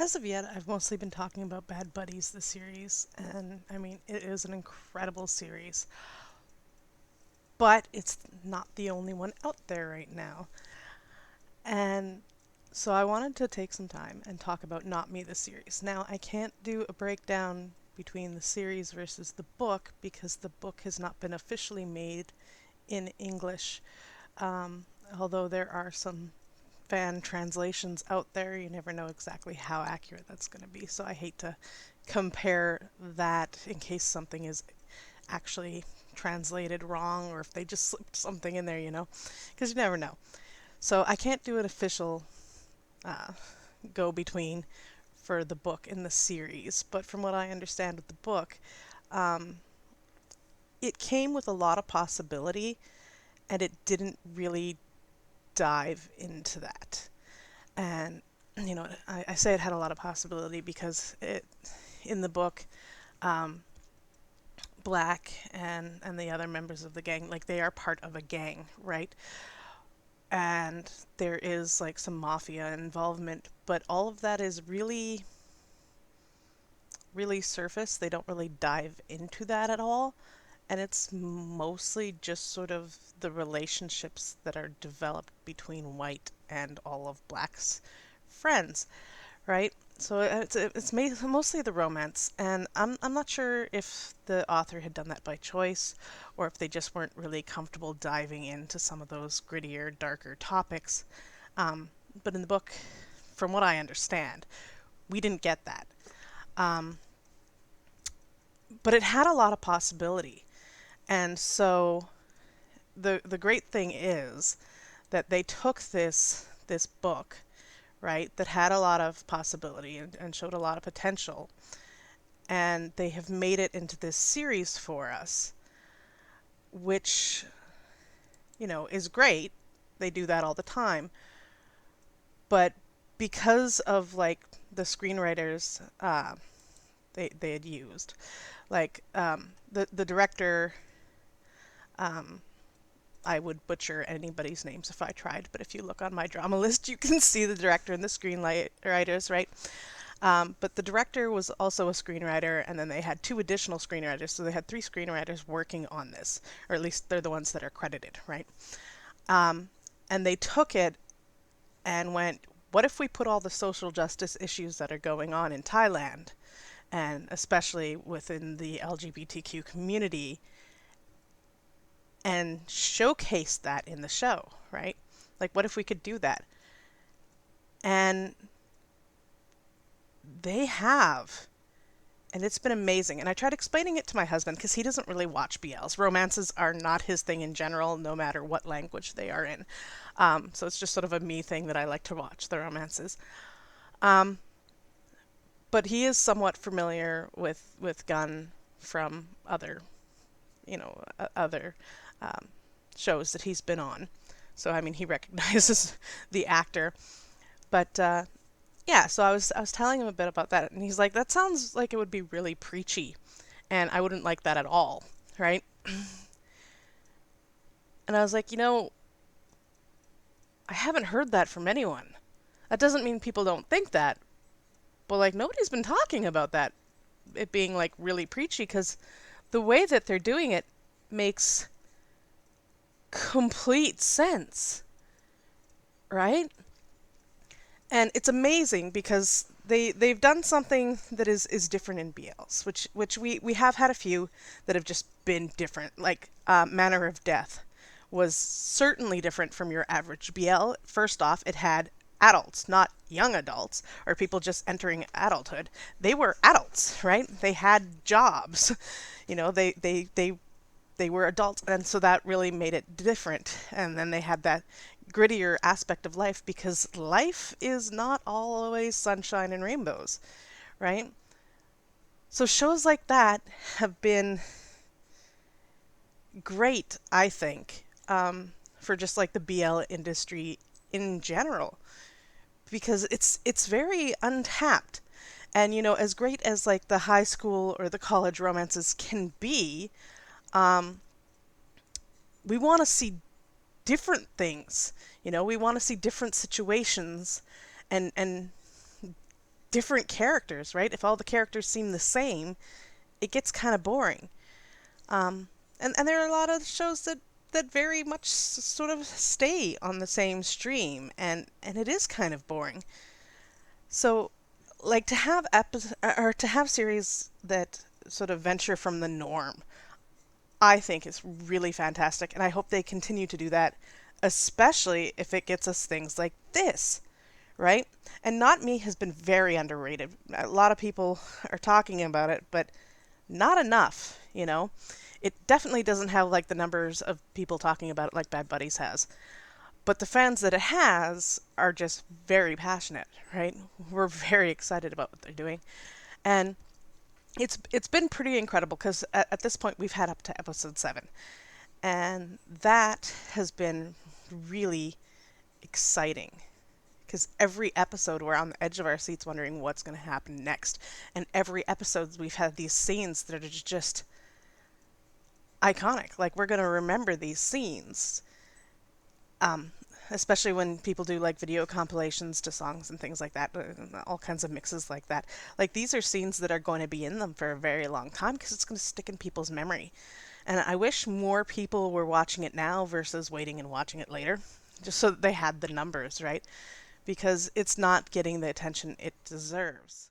As of yet, I've mostly been talking about Bad Buddies, the series, and I mean, it is an incredible series, but it's not the only one out there right now. And so I wanted to take some time and talk about Not Me, the series. Now, I can't do a breakdown between the series versus the book because the book has not been officially made in English, um, although there are some fan translations out there. You never know exactly how accurate that's going to be. So I hate to compare that in case something is actually translated wrong or if they just slipped something in there, because you never know. So I can't do an official uh, go between for the book in the series, but from what I understand with the book, um, it came with a lot of possibility and it didn't really dive into that. And I say it had a lot of possibility because in the book, um, Black and the other members of the gang, like they are part of a gang, right? And there is like some mafia involvement, but all of that is really surface. They don't really dive into that at all. And it's mostly just sort of the relationships that are developed between White and all of Black's friends, right? So mostly the romance, and I'm not sure if the author had done that by choice, or if they just weren't really comfortable diving into some of those grittier, darker topics. Um, but in the book, from what I understand, we didn't get that. Um, but it had a lot of possibility, and so the great thing is that they took this book, right, that had a lot of possibility and showed a lot of potential, and they have made it into this series for us, which, is great. They do that all the time. But because of like the screenwriters they had used, like the director, um, I would butcher anybody's names if I tried, but if you look on my drama list, you can see the director and the screenwriters, right? But the director was also a screenwriter, and then they had two additional screenwriters, so they had three screenwriters working on this, or at least they're the ones that are credited, right? Um, and they took it and went, what if we put all the social justice issues that are going on in Thailand, and especially within the LGBTQ community, and showcase that in the show, right? Like, what if we could do that? And they have. And it's been amazing. And I tried explaining it to my husband because he doesn't really watch BLs. Romances are not his thing in general, no matter what language they are in. So it's just sort of a me thing that I like to watch the romances. Um, but he is somewhat familiar with Gunn from other um, shows that he's been on. So I mean, he recognizes the actor. But yeah, so I was telling him a bit about that, and he's like, "That sounds like it would be really preachy, and I wouldn't like that at all, right?" And I was like, I haven't heard that from anyone. That doesn't mean people don't think that, but like nobody's been talking about that, it being like really preachy, because the way that they're doing it makes complete sense, right? And it's amazing because they've done something that is different in BLs, which we have had a few that have just been different. Like Manner of Death was certainly different from your average BL. First off, it had adults, not young adults or people just entering adulthood. They were adults, right? They had jobs. They were adults, and so that really made it different. And then they had that grittier aspect of life because life is not always sunshine and rainbows, right? So shows like that have been great, I think, for just like the BL industry in general, because it's very untapped. And as great as like the high school or the college romances can be, um, we want to see different things. We want to see different situations and different characters, right? If all the characters seem the same, it gets kind of boring. Um, and there are a lot of shows that very much sort of stay on the same stream, and it is kind of boring. So, like to have or to have series that sort of venture from the norm, I think is really fantastic, and I hope they continue to do that, especially if it gets us things like this, right? And Not Me has been very underrated. A lot of people are talking about it, but not enough, you know? It definitely doesn't have like the numbers of people talking about it like Bad Buddies has. But the fans that it has are just very passionate, right? We're very excited about what they're doing. And it's been pretty incredible because at this point we've had up to episode 7. And that has been really exciting because every episode we're on the edge of our seats wondering what's going to happen next. And every episode we've had these scenes that are just iconic. Like we're going to remember these scenes, um, especially when people do like video compilations to songs and things like that, all kinds of mixes like that. Like these are scenes that are going to be in them for a very long time because it's going to stick in people's memory. And I wish more people were watching it now versus waiting and watching it later, just so that they had the numbers, right? Because it's not getting the attention it deserves.